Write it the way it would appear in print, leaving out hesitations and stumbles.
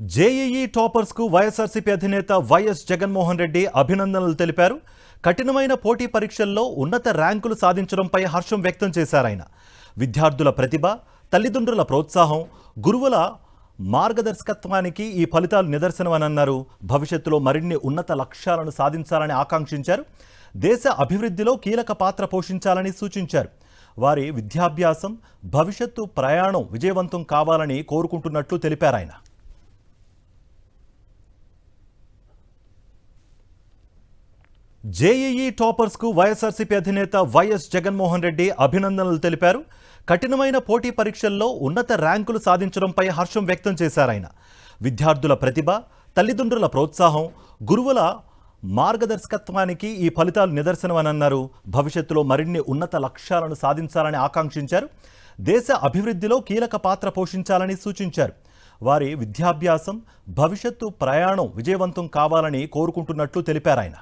JEE toppers కు వైఎస్ఆర్సీపీ అధినేత YS Jaganmohan Reddy అభినందనలు తెలిపారు. కఠినమైన పోటీ పరీక్షల్లో ఉన్నత ర్యాంకులు సాధించడంపై హర్షం వ్యక్తం చేశారు ఆయన. విద్యార్థుల ప్రతిభ, తల్లిదండ్రుల ప్రోత్సాహం, గురువుల మార్గదర్శకత్వానికి ఈ ఫలితాలు నిదర్శనమని అన్నారు. భవిష్యత్తులో మరిన్ని ఉన్నత లక్ష్యాలను సాధించాలని ఆకాంక్షించారు. దేశ అభివృద్ధిలో కీలక పాత్ర పోషించాలని సూచించారు. వారి విద్యాభ్యాసం, భవిష్యత్తు ప్రయాణం విజయవంతం కావాలని కోరుకుంటున్నట్లు తెలిపారు ఆయన. జేఈఈ టాపర్స్ కు వైఎస్ఆర్సీపీ అధినేత వైఎస్ జగన్మోహన్ రెడ్డి అభినందనలు తెలిపారు. కఠినమైన పోటీ పరీక్షల్లో ఉన్నత ర్యాంకులు సాధించడంపై హర్షం వ్యక్తం చేశారు ఆయన. విద్యార్థుల ప్రతిభ, తల్లిదండ్రుల ప్రోత్సాహం, గురువుల మార్గదర్శకత్వానికి ఈ ఫలితాలు నిదర్శనమని అన్నారు. భవిష్యత్తులో మరిన్ని ఉన్నత లక్ష్యాలను సాధించాలని ఆకాంక్షించారు. దేశ అభివృద్ధిలో కీలక పాత్ర పోషించాలని సూచించారు. వారి విద్యాభ్యాసం, భవిష్యత్తు ప్రయాణం విజయవంతం కావాలని కోరుకుంటున్నట్లు తెలిపారు ఆయన.